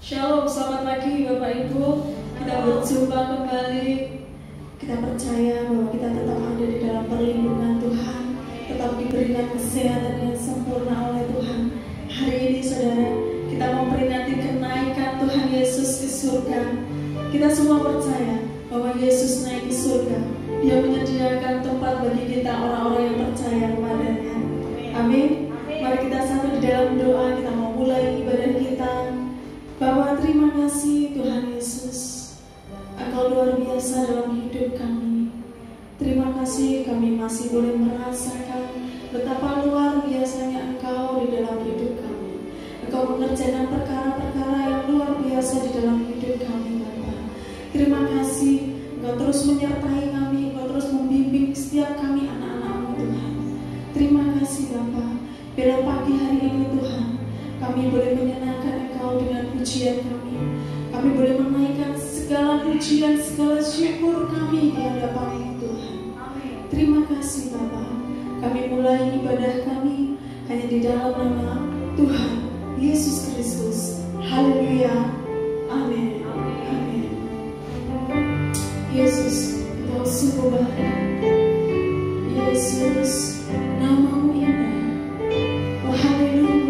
Shalom, selamat pagi Bapak Ibu. Kita berjumpa kembali. Kita percaya bahwa kita tetap ada di dalam perlindungan Tuhan, tetap diberikan kesehatan yang sempurna oleh Tuhan. Hari ini saudara, kita memperingati kenaikan Tuhan Yesus ke surga. Kita semua percaya bahwa Yesus naik ke surga. Dia menyediakan tempat bagi kita orang-orang yang percaya kepadanya. Amin. Mari kita satu di dalam doa. Kita mau mulai ibadah kita. Bapa, terima kasih Tuhan Yesus, Engkau luar biasa dalam hidup kami. Terima kasih kami masih boleh merasakan betapa luar biasanya Engkau di dalam hidup kami. Engkau mengerjakan perkara-perkara yang luar biasa di dalam hidup kami, Bapa. Terima kasih Engkau terus menyertai kami, Engkau terus membimbing setiap kami anak-anak-Mu, Tuhan. Terima kasih Bapa. Biarlah pagi hari ini Tuhan, kami boleh menyenangkan Engkau dengan pujian kami. Kami boleh menaikkan segala pujian, segala syukur kami di hadapan Tuhan. Terima kasih Bapa. Kami mulai ibadah kami hanya di dalam nama Tuhan Yesus Kristus. Haleluya. Amin. Amin. Yesus, Engkau sungguh baik. Yesus, nama-Mu indah. Oh haleluya.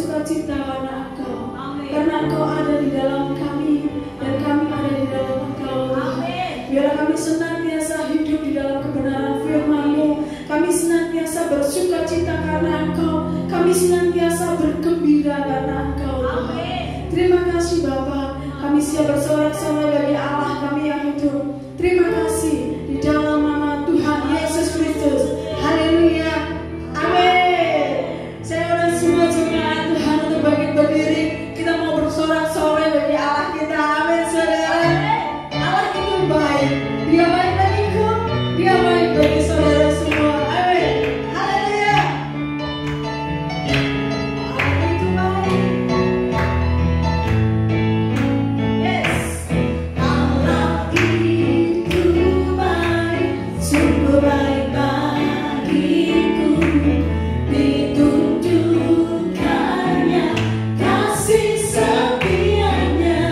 bersukacita karena Engkau. Karena Engkau ada di dalam kami dan kami ada di dalam Engkau. Biarlah kami senantiasa hidup di dalam kebenaran firman-Mu. Kami senantiasa bersukacita karena Engkau. Kami senantiasa bergembira karena Engkau. Terima kasih Bapa. Kami siap bersorak-sorai bagi Allah kami yang hidup. Terima kasih di dalam nama Tuhan Yesus Kristus. Haleluya. Amin. Saya undang semua jemaat Tuhan untuk bangkit berdiri. Kita mau bersorak-sorai bagi Allah kita. Amin saudara. Allah itu baik. Dia baik bagiku. Dia baik bagi saudara semua. Amin. Haleluya. Allah itu baik. Yes. Allah itu baik. Sungguh baik bagiku. Ditunjukkannya kasih setianya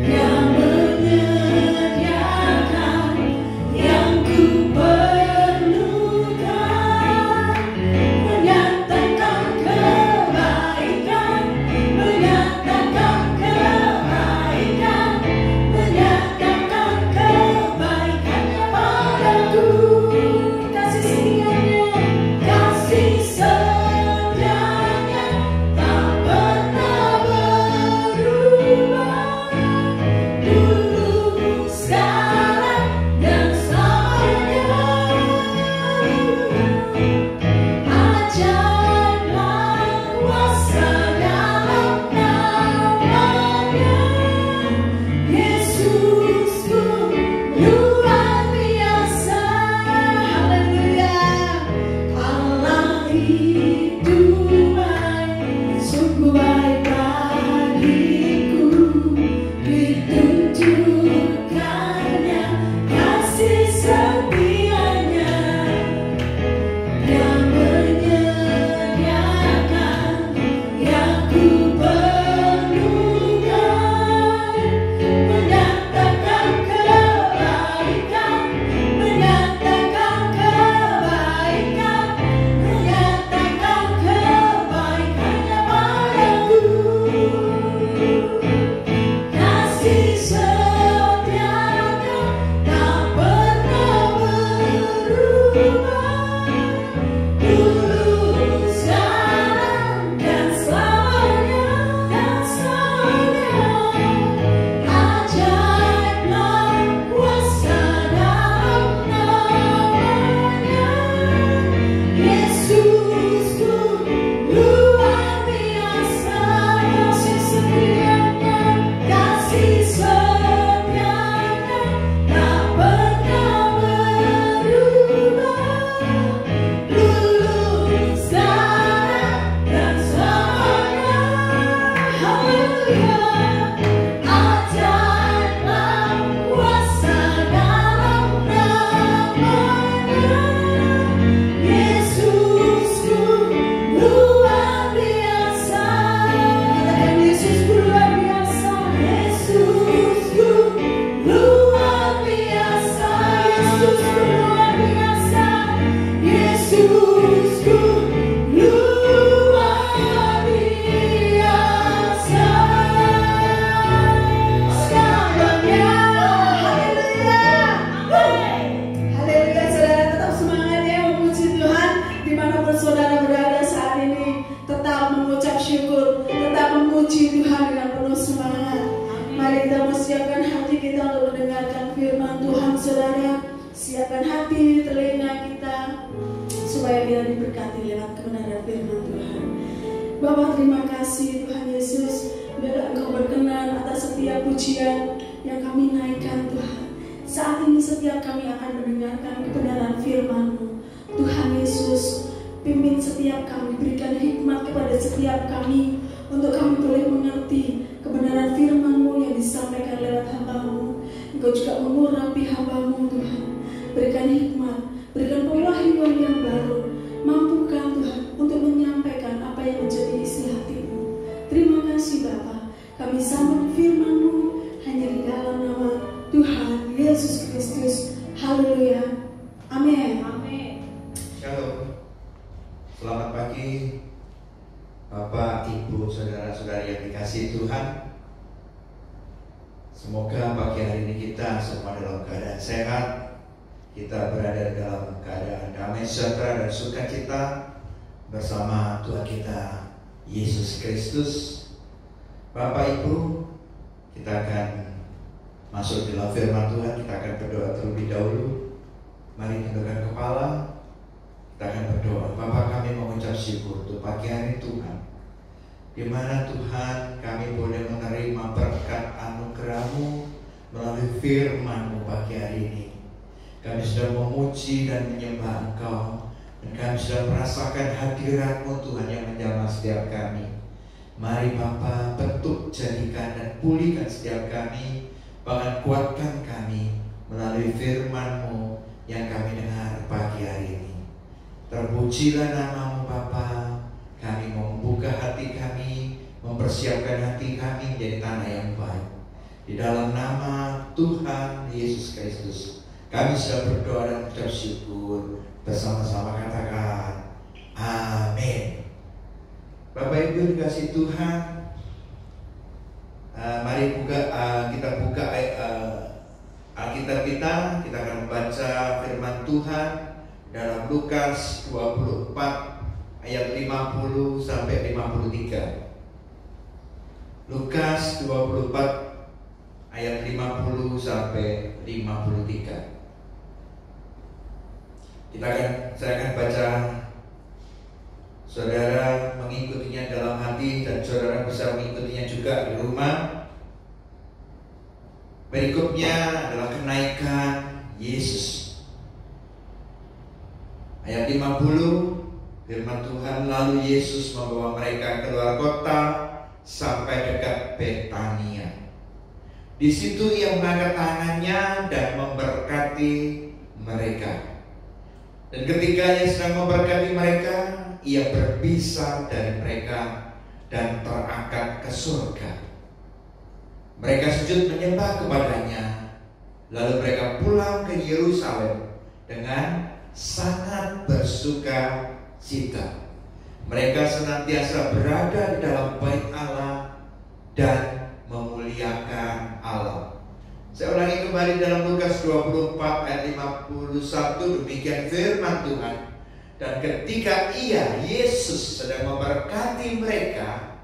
yang menyediakan yang ku perlukan, menyatakan kebaikan, menyatakan kebaikan, menyatakan kebaikannya padaku. Kasih setianya, kasih setianya tak pernah berubah. Dulu, sekarang, dan selamanya. Ajaiblah kuasa dalam namanya. Yesusku luar biasa. Haleluya. Allah itu baik, sungguh baik bagiku. Ditunjukkannya kasih setianya yang menyediakan yang ku perlukan, menyatakan kebaikan, menyatakan kebaikan, menyatakan kebaikannya padaku. Kasih setianya tak pernah berubah. Dulu, sekarang, dan selamanya, dan selamanya. Ajaiblah kuasa dalam namanya. Yesusku luar biasa. Kasih setianya, kasih setianya tak pernah berubah. Dulu, sekarang, dan selamanya. Haleluya. Ajaiblah kuasa dalam namanya. Yesusku luar biasa. Katakan Yesusku luar biasa. Yesusku luar biasa. Yesusku luar biasa. Yesusku luar biasa. Segalanya. Haleluya. Haleluya. Saudara tetap semangat ya memuji Tuhan dimanapun saudara berada saat ini. Tetap mengucap syukur, tetap memuji Tuhan dengan penuh semangat. Mari kita persiapkan hati kita untuk mendengarkan firman Tuhan saudara. Siapkan hati, telinga kita supaya kita diberkati lewat kebenaran firman Tuhan. Bapa, terima kasih Tuhan Yesus. Biarlah Engkau berkenan atas setiap pujian yang kami naikkan Tuhan. Saat ini setiap kami akan mendengarkan kebenaran firman-Mu. Tuhan Yesus, pimpin setiap kami, berikan hikmat kepada setiap kami untuk kami boleh mengerti kebenaran firman-Mu yang disampaikan lewat hamba-Mu. Engkau juga mengurapi hamba-Mu Tuhan. Berikan hikmat, berikan pewahyuan yang baru. Mampukan Tuhan untuk menyampaikan apa yang menjadi isi hati-Mu. Terima kasih Bapa. Kami sambut firman-Mu hanya di dalam nama Tuhan Yesus Kristus. Haleluya. Amin. Shalom. Selamat pagi saudara-saudari yang dikasihi Tuhan, semoga pagi hari ini kita semua dalam keadaan sehat, kita berada dalam keadaan damai sejahtera dan sukacita bersama Tuhan kita Yesus Kristus. Bapak Ibu, kita akan masuk dalam firman Tuhan. Kita akan berdoa terlebih dahulu. Mari tundukkan kepala, kita akan berdoa. Bapa, kami mengucap syukur untuk pagi hari Tuhan, di mana Tuhan kami boleh menerima berkat anugerah-Mu melalui firman-Mu pagi hari ini. Kami sudah memuji dan menyembah Engkau, dan kami sudah merasakan hadirat-Mu Tuhan yang menjamah setiap kami. Mari Bapa, bentuk, jadikan dan pulihkan setiap kami, bahkan kuatkan kami melalui firman-Mu yang kami dengar pagi hari ini. Terpujilah nama-Mu Bapa. Kami mau membuka hati kami, mempersiapkan hati kami menjadi tanah yang baik. Di dalam nama Tuhan Yesus Kristus, kami sudah berdoa dan mengucap syukur. Bersama-sama katakan amin. Bapak Ibu dikasih Tuhan, mari kita buka Alkitab kita. Kita akan membaca firman Tuhan dalam Lukas 24 ayat 50 sampai 53. Lukas 24 ayat 50 sampai 53. Saya akan baca, saudara mengikutinya dalam hati dan saudara bisa mengikutinya juga di rumah. Berikutnya adalah kenaikan Yesus. Ayat 50, firman Tuhan, lalu Yesus membawa mereka keluar kota sampai dekat Betania. Di situ Ia mengangkat tangannya dan memberkati mereka. Dan ketika Ia sedang memberkati mereka, Ia berpisah dari mereka dan terangkat ke surga. Mereka sujud menyembah kepadanya. Lalu mereka pulang ke Yerusalem dengan sangat bersuka cita. Mereka senantiasa berada di dalam bait Allah dan memuliakan Allah. Saya ulangi kembali dalam Lukas 24 ayat 51, demikian firman Tuhan. Dan ketika Yesus sedang memberkati mereka,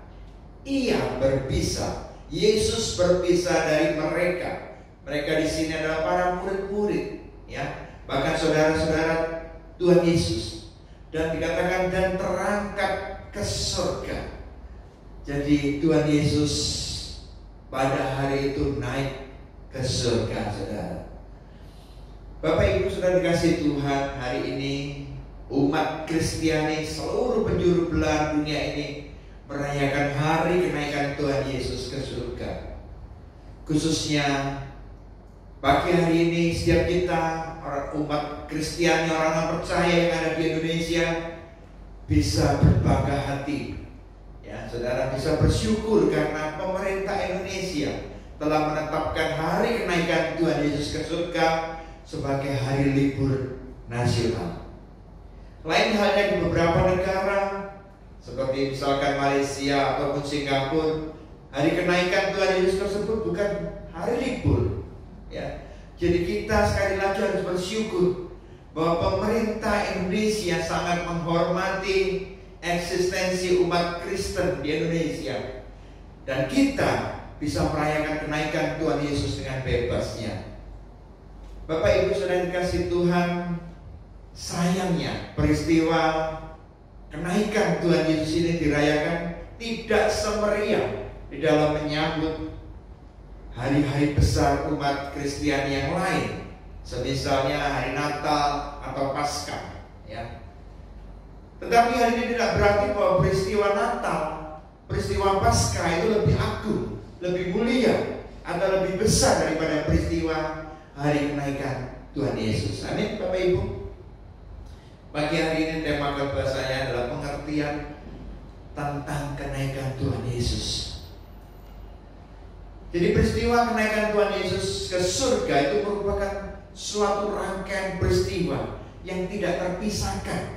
Ia berpisah. Yesus berpisah dari mereka. Mereka di sini adalah para murid-murid, ya. Bahkan saudara-saudara Tuhan Yesus. Dan dikatakan dan terangkat ke surga. Jadi Tuhan Yesus pada hari itu naik ke surga, saudara. Bapak Ibu sudah dikasih Tuhan, hari ini umat Kristiani seluruh penjuru belahan dunia ini merayakan hari kenaikan Tuhan Yesus ke surga. Khususnya pagi hari ini setiap kita umat Kristiani, orang percaya yang ada di Indonesia bisa berbangga hati. Ya, saudara bisa bersyukur karena pemerintah Indonesia telah menetapkan hari kenaikan Tuhan Yesus ke surga sebagai hari libur nasional. Lain halnya di beberapa negara seperti misalkan Malaysia ataupun Singapura, hari kenaikan Tuhan Yesus tersebut bukan hari libur. Ya, jadi kita sekali lagi harus bersyukur bahwa pemerintah Indonesia sangat menghormati eksistensi umat Kristen di Indonesia, dan kita bisa merayakan kenaikan Tuhan Yesus dengan bebasnya. Bapak Ibu sudah dikasih Tuhan, sayangnya peristiwa kenaikan Tuhan Yesus ini dirayakan tidak semeriah di dalam menyambut hari-hari besar umat Kristiani yang lain, semisalnya hari Natal atau Paskah, ya. Tetapi hal ini tidak berarti bahwa peristiwa Natal, peristiwa Paskah itu lebih agung, lebih mulia, atau lebih besar daripada peristiwa hari kenaikan Tuhan Yesus. Amin, Bapak Ibu. Pagi hari ini tema khotbah saya adalah pengertian tentang kenaikan Tuhan Yesus. Jadi peristiwa kenaikan Tuhan Yesus ke surga itu merupakan suatu rangkaian peristiwa yang tidak terpisahkan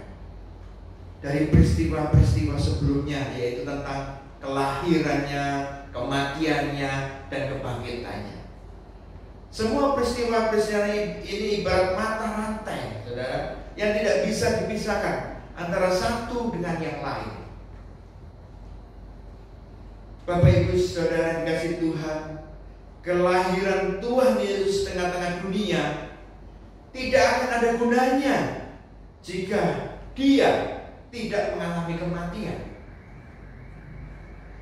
dari peristiwa-peristiwa sebelumnya, yaitu tentang kelahirannya, kematiannya, dan kebangkitannya. Semua peristiwa-peristiwa ini ibarat mata rantai, saudara, yang tidak bisa dipisahkan antara satu dengan yang lain. Bapak Ibu Saudara dikasih Tuhan, kelahiran Tuhan Yesus tengah-tengah dunia tidak akan ada gunanya jika Dia tidak mengalami kematian.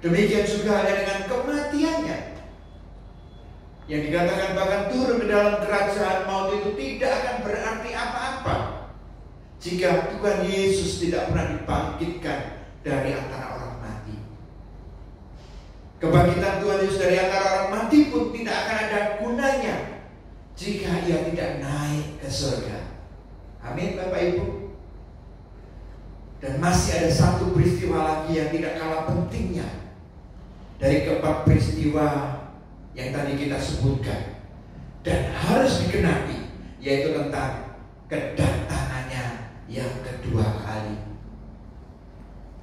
Demikian juga halnya dengan kematiannya, yang dikatakan bahkan turun ke dalam kerajaan maut itu tidak akan berarti apa-apa jika Tuhan Yesus tidak pernah dibangkitkan dari antara orang mati. Kebangkitan Tuhan Yesus dari antara orang mati pun tidak akan ada gunanya jika Ia tidak naik ke surga. Amin Bapak Ibu. Dan masih ada satu peristiwa lagi yang tidak kalah pentingnya dari keempat peristiwa yang tadi kita sebutkan dan harus digenapi, yaitu tentang kedatangannya yang kedua kali.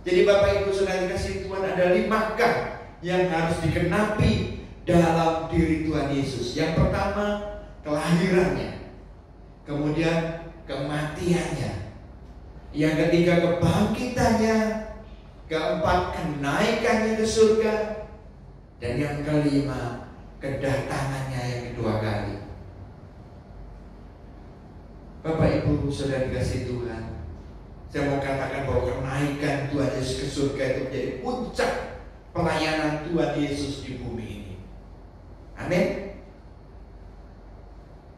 Jadi Bapak Ibu Saudara dikasih Tuhan, ada 5 K yang harus digenapi dalam diri Tuhan Yesus. Yang pertama, kelahirannya. Kemudian kematiannya. Yang ketiga, kebangkitannya. Keempat, kenaikannya ke surga. Dan yang kelima, kedatangannya yang kedua kali. Bapak Ibu Saudara dikasih Tuhan, saya mau katakan bahwa kenaikan Tuhan Yesus ke surga itu menjadi puncak pelayanan Tuhan Yesus di bumi ini. Amin.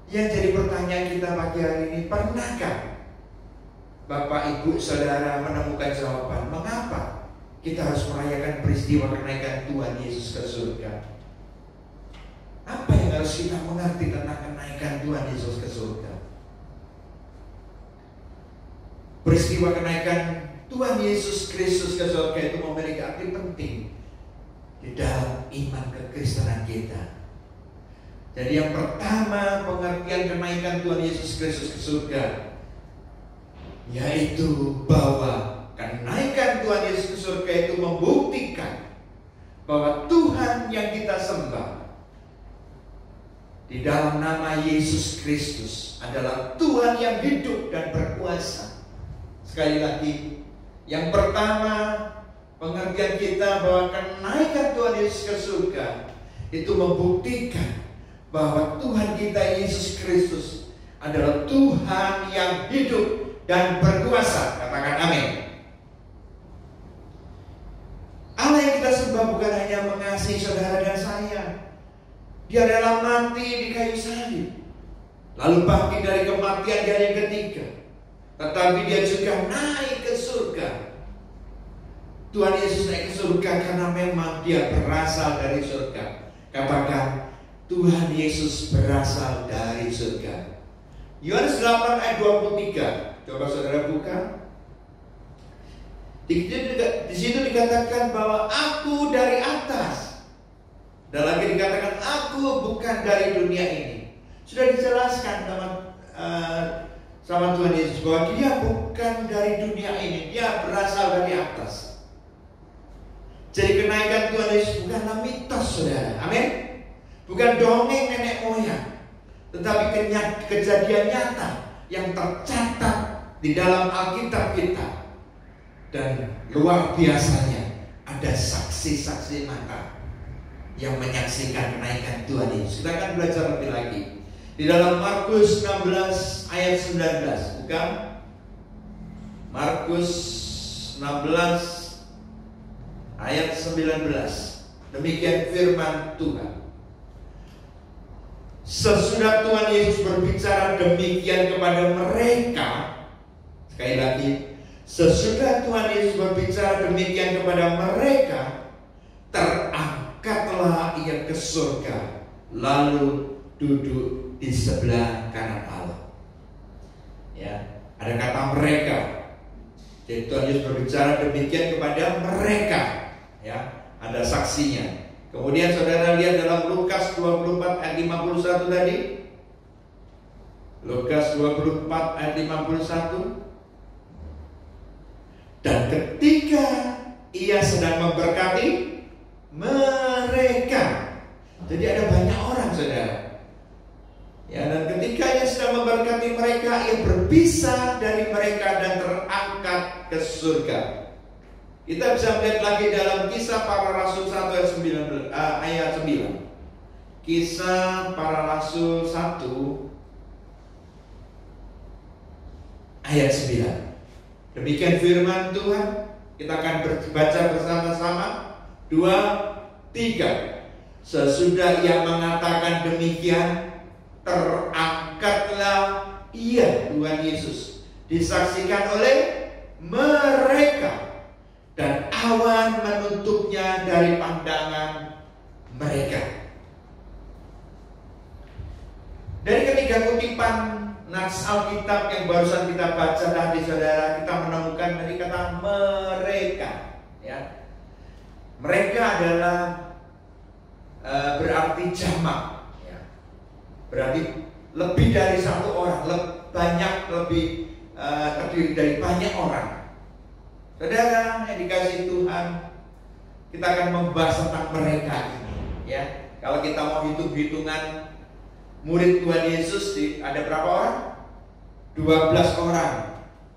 Yang jadi pertanyaan kita pagi hari ini, pernahkah Bapak Ibu Saudara menemukan jawaban mengapa kita harus merayakan peristiwa kenaikan Tuhan Yesus ke surga? Apa yang harus kita mengerti tentang kenaikan Tuhan Yesus ke surga? Peristiwa kenaikan Tuhan Yesus Kristus ke surga itu memiliki arti penting di dalam iman kekristenan kita. Jadi yang pertama, pengertian kenaikan Tuhan Yesus Kristus ke surga, yaitu bahwa kenaikan Tuhan Yesus ke surga itu membuktikan bahwa Tuhan yang kita sembah di dalam nama Yesus Kristus adalah Tuhan yang hidup dan berkuasa. Sekali lagi, yang pertama, pengertian kita bahwa kenaikan Tuhan Yesus ke surga itu membuktikan bahwa Tuhan kita Yesus Kristus adalah Tuhan yang hidup dan berkuasa. Katakan amin. Allah yang kita sembah bukan hanya mengasihi saudara dan saya. Dia rela mati di kayu salib, lalu bangkit dari kematian di hari yang ketiga. Tetapi dia juga naik ke surga. Tuhan Yesus naik ke surga karena memang dia berasal dari surga. Katakan, Tuhan Yesus berasal dari surga. Yohanes 8 ayat 23. Coba saudara buka. Di situ dikatakan bahwa aku dari atas. Dan lagi dikatakan aku bukan dari dunia ini. Sudah dijelaskan sama Tuhan Yesus bahwa dia bukan dari dunia ini, dia berasal dari atas. Jadi kenaikan Tuhan Yesus bukanlah mitos, saudara. Amin. Bukan dongeng nenek moyang, tetapi kejadian nyata yang tercatat di dalam Alkitab kita. Dan luar biasanya ada saksi-saksi mata yang menyaksikan kenaikan Tuhan Yesus. Kita akan belajar lebih lagi di dalam Markus 16 ayat 19. Bukan? Markus 16 ayat 19. Demikian firman Tuhan. Sesudah Tuhan Yesus berbicara demikian kepada mereka, sekali lagi, sesudah Tuhan Yesus berbicara demikian kepada mereka, terangkatlah ia ke surga, lalu duduk di sebelah kanan Allah. Ya, ada kata mereka. Jadi Tuhan Yesus berbicara demikian kepada mereka. Ya, ada saksinya. Kemudian saudara lihat dalam Lukas 24 ayat 51 tadi. Lukas 24 ayat 51. Dan ketika Ia sedang memberkati mereka. Jadi ada banyak orang, saudara. Ya, dan ketika ia sedang memberkati mereka, ia berpisah dari mereka dan terangkat ke surga. Kita bisa melihat lagi dalam Kisah Para Rasul 1 ayat 9. Kisah Para Rasul 1 ayat 9. Demikian firman Tuhan. Kita akan baca bersama-sama. 2, 3. Sesudah ia mengatakan demikian, terangkatlah ia, Tuhan Yesus, disaksikan oleh mereka, dan awan menutupnya dari pandangan mereka. Dari ketiga kutipan nats Alkitab yang barusan kita baca tadi, saudara, kita menemukan dari kata mereka. Ya, mereka adalah berarti jamak. Ya, berarti lebih dari satu orang, terdiri dari banyak orang. Saudara yang dikasihi Tuhan, kita akan membahas tentang mereka ini. Ya, kalau kita mau hitung-hitungan murid Tuhan Yesus, ada berapa orang? 12 orang.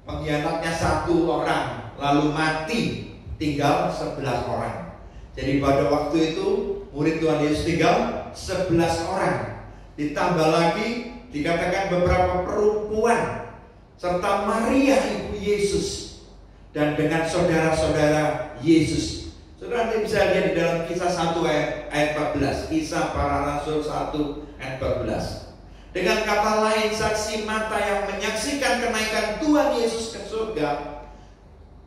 Pengkhianatnya 1 orang, lalu mati, tinggal 11 orang. Jadi pada waktu itu murid Tuhan Yesus tinggal 11 orang. Ditambah lagi dikatakan beberapa perempuan serta Maria ibu Yesus, dan dengan saudara-saudara Yesus. Saudara nanti bisa lihat di dalam Kisah 1 ayat 14. Kisah Para Rasul 1 ayat 14. Dengan kata lain, saksi mata yang menyaksikan kenaikan Tuhan Yesus ke surga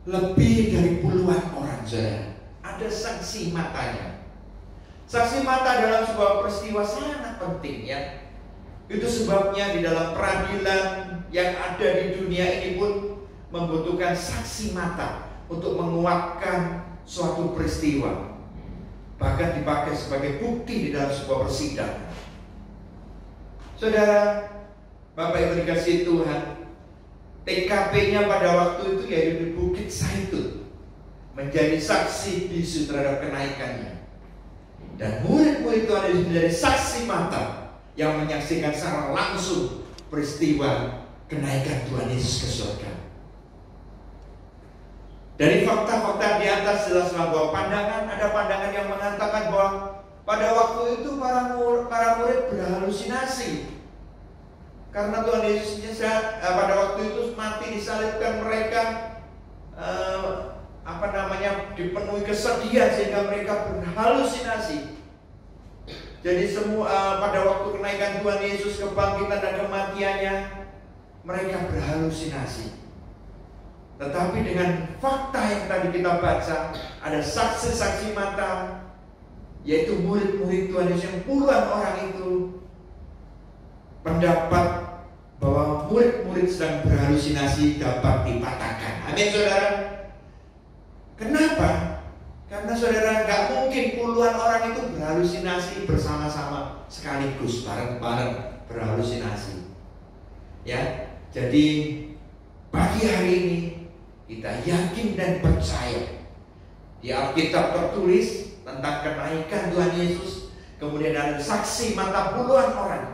lebih dari puluhan orang, saudara. Ada saksi matanya. Saksi mata dalam sebuah peristiwa sangat penting, ya. Itu sebabnya di dalam peradilan yang ada di dunia ini pun membutuhkan saksi mata untuk menguatkan suatu peristiwa, bahkan dipakai sebagai bukti di dalam sebuah persidangan. Saudara, Bapak Ibu dikasihi Tuhan, TKP-nya pada waktu itu yaitu di Bukit Zaitun, menjadi saksi bisu terhadap kenaikannya. Dan murid-murid Tuhan Yesus menjadi saksi mata yang menyaksikan secara langsung peristiwa kenaikan Tuhan Yesus ke surga. Dari fakta-fakta di atas jelaslah bahwa ada pandangan yang mengatakan bahwa pada waktu itu para murid berhalusinasi. Karena Tuhan Yesus pada waktu itu mati disalibkan, mereka dipenuhi kesedihan sehingga mereka berhalusinasi. Jadi pada waktu kenaikan Tuhan Yesus, kebangkitan dan kematiannya, mereka berhalusinasi. Tetapi dengan fakta yang tadi kita baca, ada saksi-saksi mata, yaitu murid-murid Tuhan Yesus yang puluhan orang itu pendapat bahwa murid-murid sedang berhalusinasi dapat dipatahkan. Amin, saudara. Kenapa? Karena saudara, nggak mungkin puluhan orang itu berhalusinasi bersama-sama sekaligus, bareng-bareng berhalusinasi. Ya, jadi pagi hari ini kita yakin dan percaya di Alkitab tertulis tentang kenaikan Tuhan Yesus. Kemudian ada saksi mata puluhan orang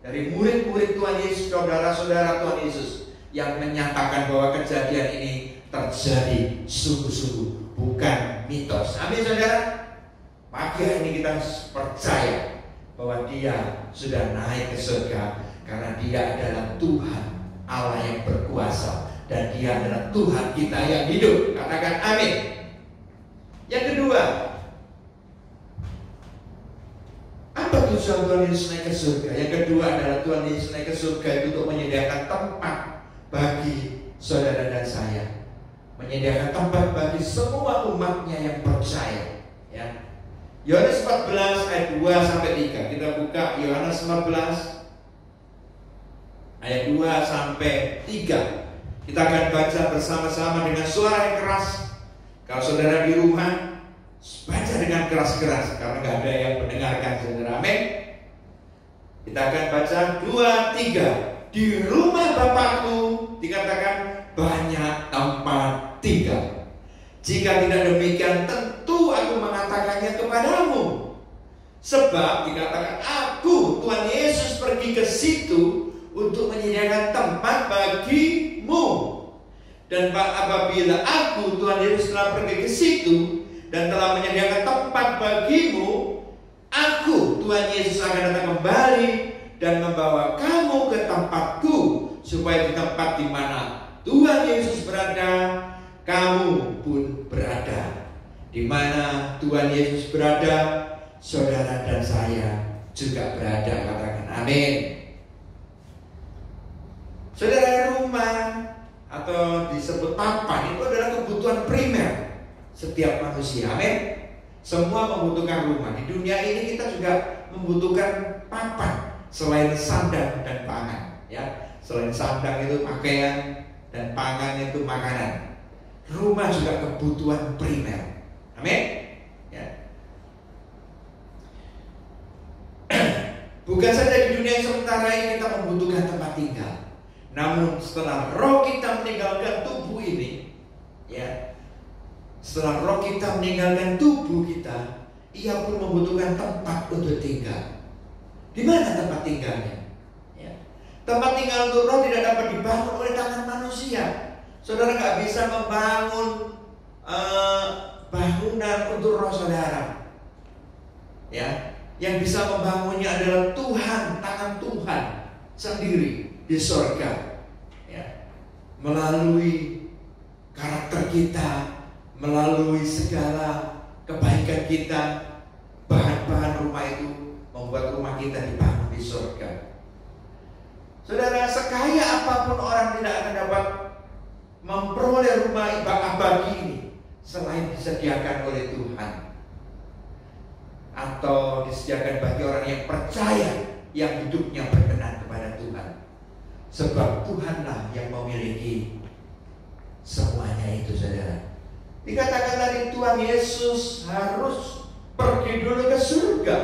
dari murid-murid Tuhan Yesus, saudara-saudara Tuhan Yesus, yang menyatakan bahwa kejadian ini terjadi sungguh-sungguh, bukan mitos. Amin, saudara. Pagi hari ini kita percaya bahwa Dia sudah naik ke surga, karena Dia adalah Tuhan Allah yang berkuasa, dan Dia adalah Tuhan kita yang hidup. Katakan amin. Yang kedua, apa tujuan Tuhan Yesus naik ke surga? Yang kedua adalah Tuhan Yesus naik ke surga itu untuk menyediakan tempat bagi saudara dan saya, menyediakan tempat bagi semua umatnya yang percaya. Ya. Yohanes 14 ayat 2 sampai 3. Kita buka Yohanes 14 ayat 2 sampai 3. Kita akan baca bersama-sama dengan suara yang keras. Kalau saudara di rumah, baca dengan keras-keras, karena nggak ada yang mendengarkan, saudara. Amin. Kita akan baca 2, 3. Di rumah Bapakku dikatakan banyak tempat tinggal. Jika tidak demikian, tentu aku mengatakannya kepadamu. Sebab dikatakan aku, Tuhan Yesus, pergi ke situ untuk menyediakan tempat bagimu. Dan apabila aku, Tuhan Yesus, telah pergi ke situ dan telah menyediakan tempat bagimu, aku, Tuhan Yesus, akan datang kembali dan membawa kamu ke tempatku, supaya di tempat di mana Tuhan Yesus berada, kamu pun berada. Di mana Tuhan Yesus berada, saudara dan saya juga berada. Katakan amin. Saudara, rumah atau disebut papan itu adalah kebutuhan primer setiap manusia. Amin. Semua membutuhkan rumah. Di dunia ini kita juga membutuhkan papan selain sandang dan pangan. Ya, selain sandang itu pakaian dan pangan itu makanan. Rumah juga kebutuhan primer. Amin. Ya. Bukan saja di dunia yang sementara ini kita membutuhkan tempat tinggal, namun setelah roh kita meninggalkan tubuh ini, ya, setelah roh kita meninggalkan tubuh kita, ia pun membutuhkan tempat untuk tinggal. Di mana tempat tinggalnya? Ya. Tempat tinggal untuk roh tidak dapat dibangun oleh tangan manusia. Saudara nggak bisa membangun bangunan untuk roh saudara. Ya, yang bisa membangunnya adalah Tuhan, tangan Tuhan sendiri di surga. Ya, melalui karakter kita, melalui segala kebaikan kita, bahan-bahan rumah itu membuat rumah kita dibangun di surga. Saudara, sekaya apapun orang tidak akan dapat memperoleh rumah abadi ini selain disediakan oleh Tuhan, atau disediakan bagi orang yang percaya, yang hidupnya berkenan kepada Tuhan. Sebab Tuhanlah yang memiliki semuanya itu, saudara. Dikatakan tadi Tuhan Yesus harus pergi dulu ke surga,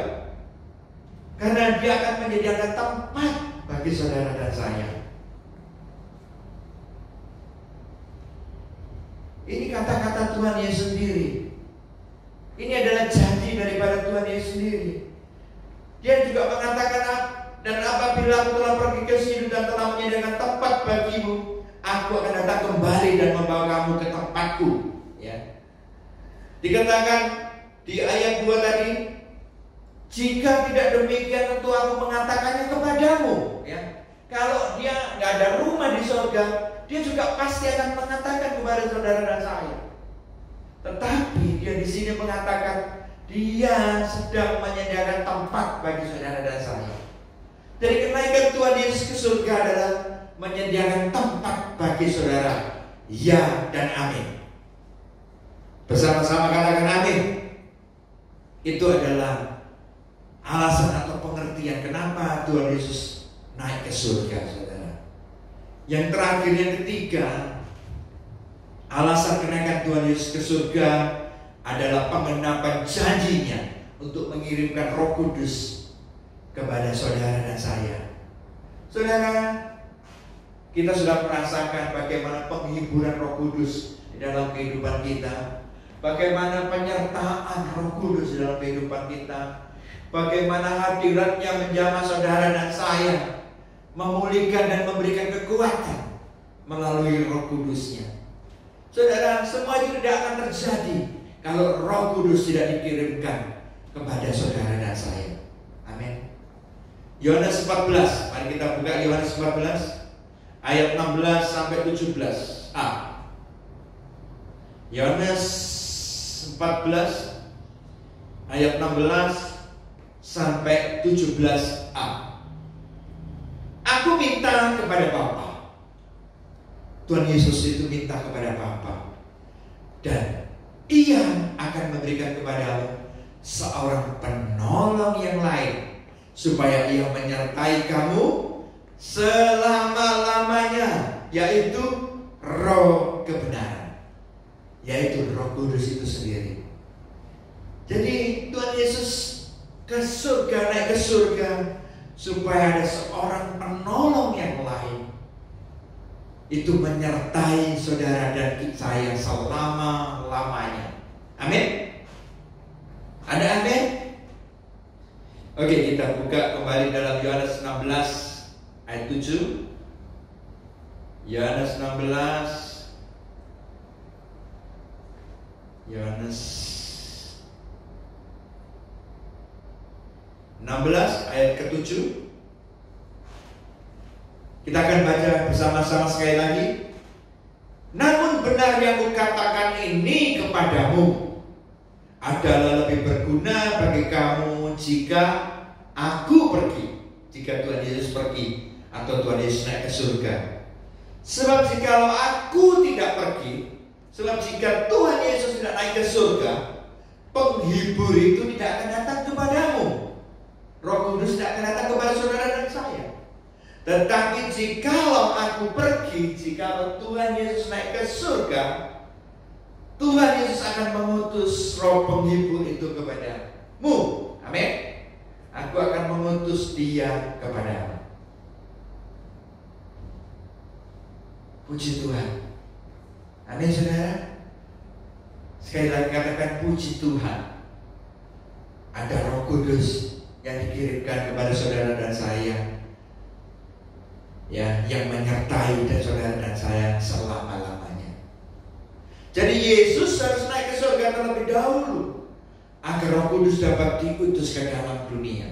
karena Dia akan menyediakan tempat bagi saudara dan saya. Ini kata-kata Tuhan Yesus sendiri. Ini adalah janji daripada Tuhan Yesus sendiri. Dia juga mengatakan, dan apabila aku telah pergi ke situ dan telah menyediakan tempat bagimu, aku akan datang kembali dan membawa kamu ke tempatku. Ya. Dikatakan di ayat 2 tadi, jika tidak demikian tentu aku mengatakannya kepadamu. Ya. Kalau dia nggak ada rumah di surga, dia juga pasti akan mengatakan kepada saudara dan saya. Tetapi dia di sini mengatakan dia sedang menyediakan tempat bagi saudara dan saya. Dari kenaikan Tuhan Yesus ke surga adalah menyediakan tempat bagi saudara. Ya dan amin. Bersama-sama katakan amin. Itu adalah alasan atau pengertian kenapa Tuhan Yesus naik ke surga, saudara. Yang terakhir, yang ketiga, alasan kenaikan Tuhan Yesus ke surga adalah penggenapan janjinya untuk mengirimkan Roh Kudus kepada saudara dan saya. Saudara, kita sudah merasakan bagaimana penghiburan Roh Kudus di dalam kehidupan kita, bagaimana penyertaan Roh Kudus di dalam kehidupan kita, bagaimana hadiratnya menjamah saudara dan saya, memulihkan dan memberikan kekuatan melalui Roh Kudusnya. Saudara, semua itu tidak akan terjadi kalau Roh Kudus tidak dikirimkan kepada saudara dan saya. Amin. Yohanes 14, mari kita buka Yohanes 14 ayat 16 sampai 17a. Yohanes 14 ayat 16 sampai 17a. Aku minta kepada Bapa. Tuhan Yesus itu minta kepada Bapa, dan Ia akan memberikan kepadamu seorang penolong yang lain, supaya Ia menyertai kamu selama-lamanya, yaitu Roh kebenaran, yaitu Roh Kudus itu sendiri. Jadi Tuhan Yesus ke surga, naik ke surga, supaya ada seorang penolong yang lain, itu menyertai saudara dan saya selama-lamanya. Amin. Ada amin? Oke, kita buka kembali dalam Yohanes 16 ayat 7. Yohanes 16 ayat ke-7. Kita akan baca bersama-sama sekali lagi. Namun benar yang kukatakan ini kepadamu adalah lebih berguna bagi kamu jika aku pergi. Jika Tuhan Yesus pergi atau Tuhan Yesus naik ke surga. Sebab jikalau aku tidak pergi, sebab jika Tuhan Yesus tidak naik ke surga, penghibur itu tidak akan datang kepadamu. Roh Kudus tidak akan datang kepada saudara dan saya. Tetapi jikalau aku pergi, jikalau Tuhan Yesus naik ke surga, Tuhan Yesus akan mengutus roh penghibur itu kepadamu. Amin. Aku akan mengutus dia kepadamu. Puji Tuhan. Amin saudara. Sekali lagi katakan puji Tuhan. Ada Roh Kudus yang dikirimkan kepada saudara dan saya, ya, yang menyertai dan saudara dan saya selama-lamanya. Jadi Yesus harus naik ke surga terlebih dahulu agar Roh Kudus dapat diutus ke dalam dunia.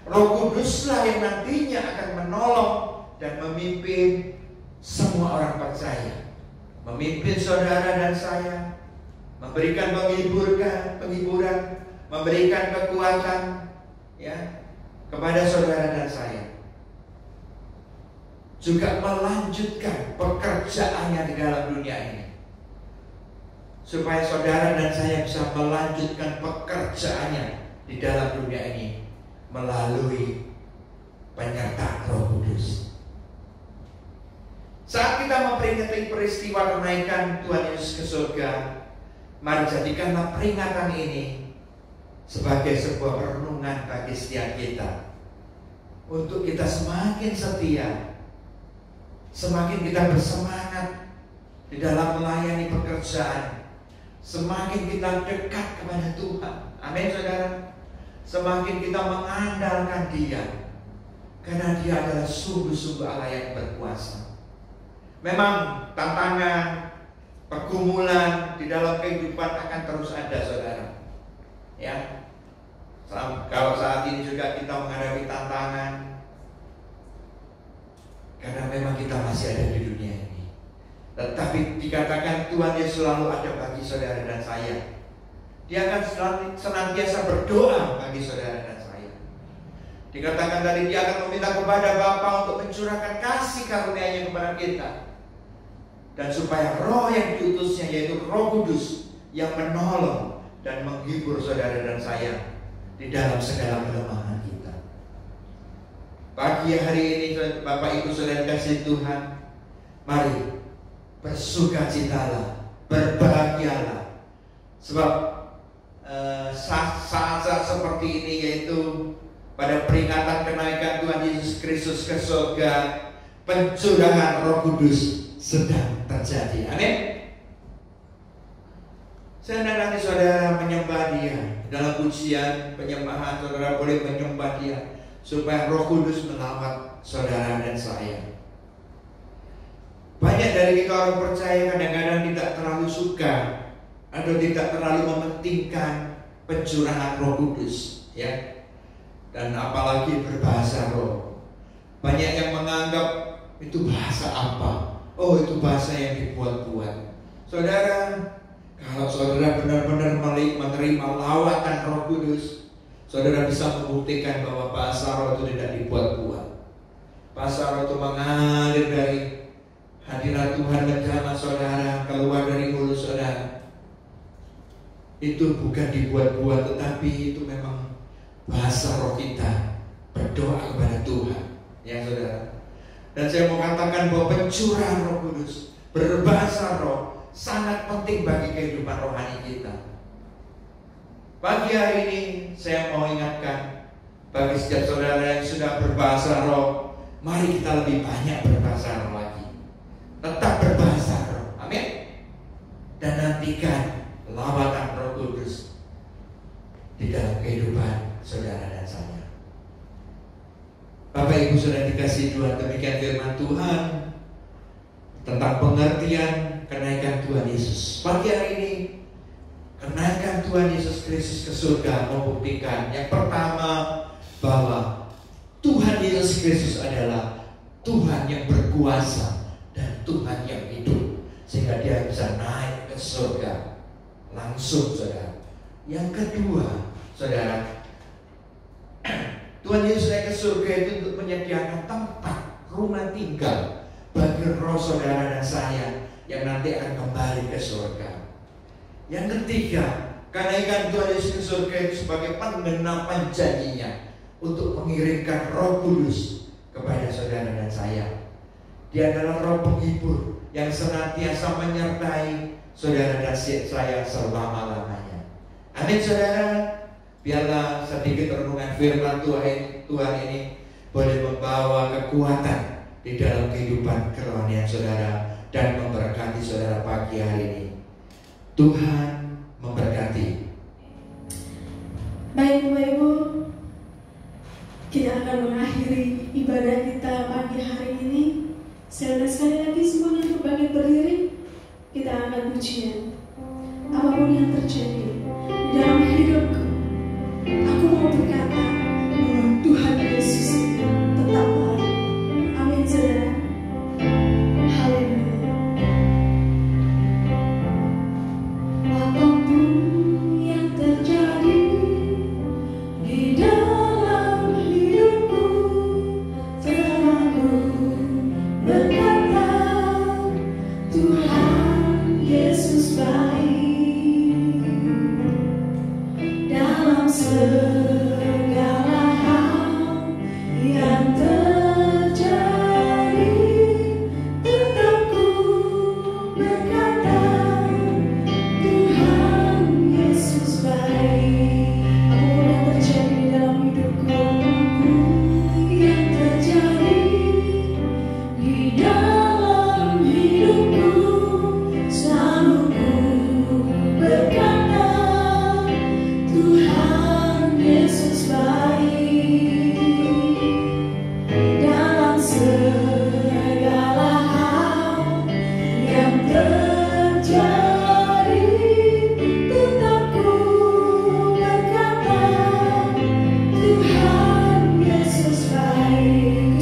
Roh Kuduslah yang nantinya akan menolong dan memimpin semua orang percaya, memimpin saudara dan saya, memberikan penghiburan, memberikan kekuatan, ya, kepada saudara dan saya. Juga melanjutkan pekerjaannya di dalam dunia ini, supaya saudara dan saya bisa melanjutkan pekerjaannya di dalam dunia ini melalui penyertaan Roh Kudus. Saat kita memperingati peristiwa kenaikan Tuhan Yesus ke surga, mari jadikanlah peringatan ini sebagai sebuah perenungan bagi setiap kita, untuk kita semakin setia, semakin kita bersemangat di dalam melayani pekerjaan, semakin kita dekat kepada Tuhan. Amin saudara. Semakin kita mengandalkan Dia, karena Dia adalah sungguh-sungguh Allah yang berkuasa. Memang tantangan, pergumulan di dalam kehidupan akan terus ada saudara, ya. Kalau saat ini juga kita menghadapi tantangan, karena memang kita masih ada di dunia ini. Tetapi dikatakan Tuhan Yesus selalu ada bagi saudara dan saya. Dia akan senantiasa berdoa bagi saudara dan saya. Dikatakan tadi dia akan meminta kepada Bapa untuk mencurahkan kasih karunia-Nya kepada kita, dan supaya roh yang diutusnya, yaitu Roh Kudus, yang menolong dan menghibur saudara dan saya di dalam segala kelemahan kita. Pagi hari ini Bapak Ibu saudara kasih Tuhan, mari bersukacitalah, berbahagialah, sebab saat-saat seperti ini, yaitu pada peringatan kenaikan Tuhan Yesus Kristus ke surga, pencurahan Roh Kudus sedang terjadi. Amin. Saya nanti saudara menyembah Dia dalam pujian penyembahan, saudara boleh menyembah Dia supaya Roh Kudus melawat saudara dan saya. Banyak dari kita orang percaya kadang-kadang tidak terlalu suka atau tidak terlalu mementingkan pencurahan Roh Kudus, ya. Dan apalagi berbahasa roh. Banyak yang menganggap itu bahasa apa? Oh, itu bahasa yang dibuat-buat. Saudara, kalau saudara benar-benar menerima lawatan Roh Kudus, saudara bisa membuktikan bahwa bahasa roh itu tidak dibuat-buat. Bahasa roh itu mengalir dari hadirat Tuhan ke dalam saudara, keluar dari mulut saudara. Itu bukan dibuat-buat, tetapi itu memang bahasa roh kita berdoa kepada Tuhan, ya saudara. Dan saya mau katakan bahwa pencurahan Roh Kudus, berbahasa roh, sangat penting bagi kehidupan rohani kita. Pagi hari ini saya mau ingatkan bagi setiap saudara yang sudah berbahasa roh, mari kita lebih banyak berbahasa roh lagi. di dalam kehidupan saudara dan saya. Bapak Ibu sudah dikasih Tuhan, demikian firman Tuhan tentang pengertian kenaikan Tuhan Yesus. Pagi hari ini kenaikan Tuhan Yesus Kristus ke surga membuktikan yang pertama bahwa Tuhan Yesus Kristus adalah Tuhan yang berkuasa dan Tuhan yang hidup, sehingga dia bisa naik ke surga langsung, saudara. Yang kedua, saudara, Tuhan Yesus naik ke surga itu untuk menyediakan tempat rumah tinggal bagi roh saudara dan saya yang nanti akan kembali ke surga. Yang ketiga, kenaikan Tuhan Yesus ke surga itu sebagai penggenapan janjinya untuk mengirimkan Roh Kudus kepada saudara dan saya. Dia adalah Roh penghibur yang senantiasa menyertai saudara dan saya selama-lamanya. Amin, saudara. Biarlah sedikit renungan firman Tuhan ini boleh membawa kekuatan di dalam kehidupan kerohanian saudara dan memberkati saudara pagi hari ini. Tuhan memberkati. Baik Bapak Ibu, kita akan mengakhiri ibadah kita pagi hari ini. Saya sekali lagi semuanya untuk bangkit berdiri. Kita akan pujian. Apapun yang terjadi di dalam hidupku, aku mau berkata bahwa Tuhan Yesus tetap baik. Amin, saudara. Haleluya. Apapun yang terjadi di dalam hidupku, tetap aku berkata Tuhan Yesus baik. Dalam segala hal yang terjadi, tetap ku berkata Tuhan Yesus baik. Apapun yang terjadi di dalam hidupku, yang terjadi di dalam hidupku, selalu ku berkata Tuhan Yesus baik. Dalam segala hal yang terjadi, tetap ku berkata Tuhan Yesus baik.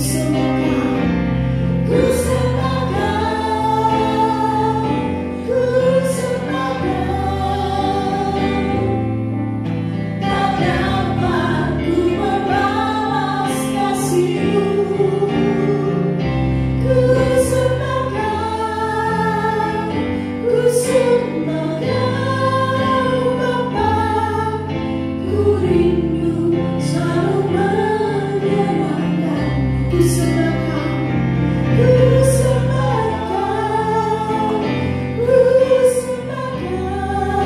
Ku sembahkan, ku sembahkan. Tak dapat ku membalas kasih-Mu. Ku sembahkan, ku sembahkan Bapa. Ku rindu selalu menyenangkan. Ku sembahkan, ku sembahkan, ku sembahkan.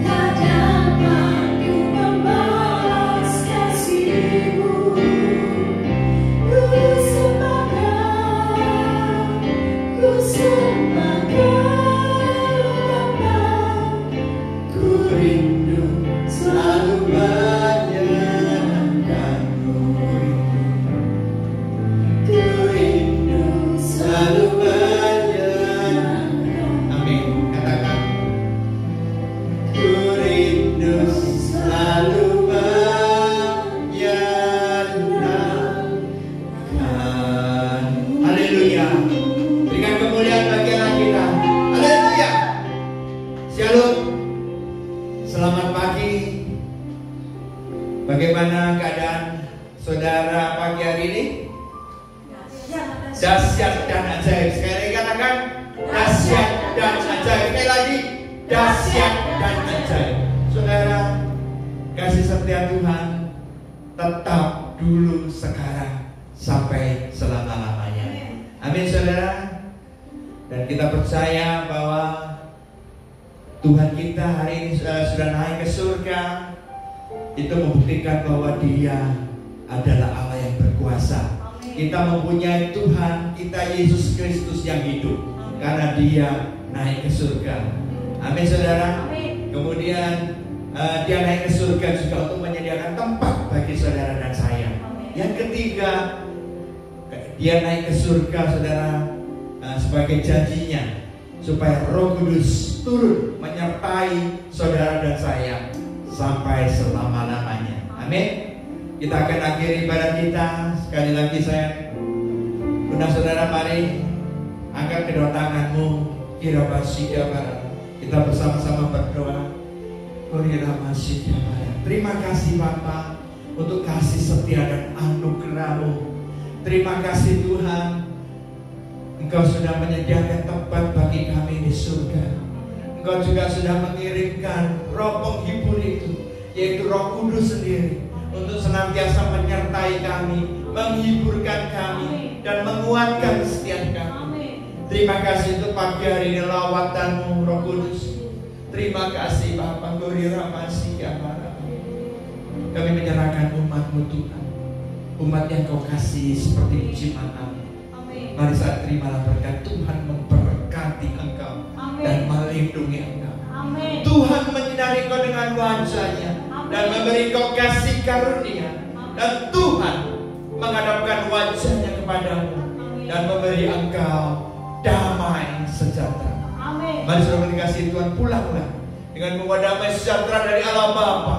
Tak dapat ku membalas kasih-Mu. Ku sembahkan, ku sembahkan Bapa. Ku rindu selalu menyenangkan-Mu. Ku rindu selalu menyenangkan. Amin. Katakan, Ku rindu selalu menyenangkan. haleluya. Berikan kemuliaan bagi Allah kita. Haleluya. Shalom. Selamat pagi. Bagaimana keadaan saudara pagi hari ini? Dahsyat dan ajaib. Sekali lagi katakan, dahsyat dan ajaib. Sekali lagi, dahsyat dan ajaib. Saudara, kasih setia Tuhan tetap dulu, sekarang, sampai selama-lamanya. Amin, saudara. Dan kita percaya bahwa Tuhan kita hari ini sudah naik ke surga. Itu membuktikan bahwa Dia adalah Allah yang berkuasa. Kita mempunyai Tuhan kita Yesus Kristus yang hidup, karena Dia naik ke surga. Amin, saudara. Amin. Kemudian Dia naik ke surga juga untuk menyediakan tempat bagi saudara dan saya. Yang ketiga, dia naik ke surga, saudara, sebagai janjinya, supaya Roh Kudus turun menyertai saudara dan saya sampai selama-lamanya. Amin. Kita akan akhiri ibadah kita. Sekali lagi saya undang saudara, mari angkat kedua tanganmu, kita bersama-sama berdoa. Terima kasih Bapa untuk kasih setia dan anugerah-Mu. Terima kasih Tuhan, Engkau sudah menyediakan tempat bagi kami di surga. Engkau juga sudah mengirimkan Roh penghibur itu, yaitu Roh Kudus sendiri, untuk senantiasa menyertai kami, menghiburkan kami, dan menguatkan setiap kami. Terima kasih untuk pagi hari ini lawatan-Mu Roh Kudus. Terima kasih Bapa. Kami menyerahkan umat-Mu Tuhan, umat yang Kau kasih seperti biji matamu. Mari saat terimalah berkat. Tuhan memberkati engkau dan melindungi engkau. Tuhan menyinari engkau dengan wajah-Nya dan memberi engkau kasih karunia. Dan Tuhan menghadapkan wajah-Nya kepadamu dan memberi engkau damai sejahtera. Mari saudara dikasih Tuhan, pulanglah dengan membawa damai sejahtera dari Allah Bapa,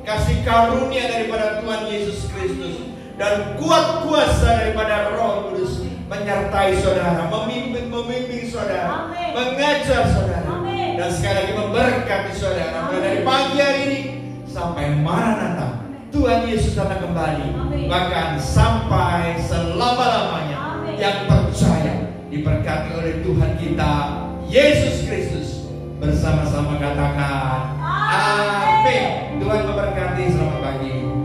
kasih karunia daripada Tuhan Yesus Kristus, dan kuat kuasa daripada Roh Kudus menyertai saudara, memimpin saudara, mengajar saudara, dan sekali lagi memberkati saudara mulai dari pagi hari ini sampai Maranatha Tuhan Yesus datang kembali, bahkan sampai selama-lamanya. Yang percaya diberkati oleh Tuhan kita Yesus Kristus. Bersama-sama katakan amin. Tuhan memberkati. Selamat pagi.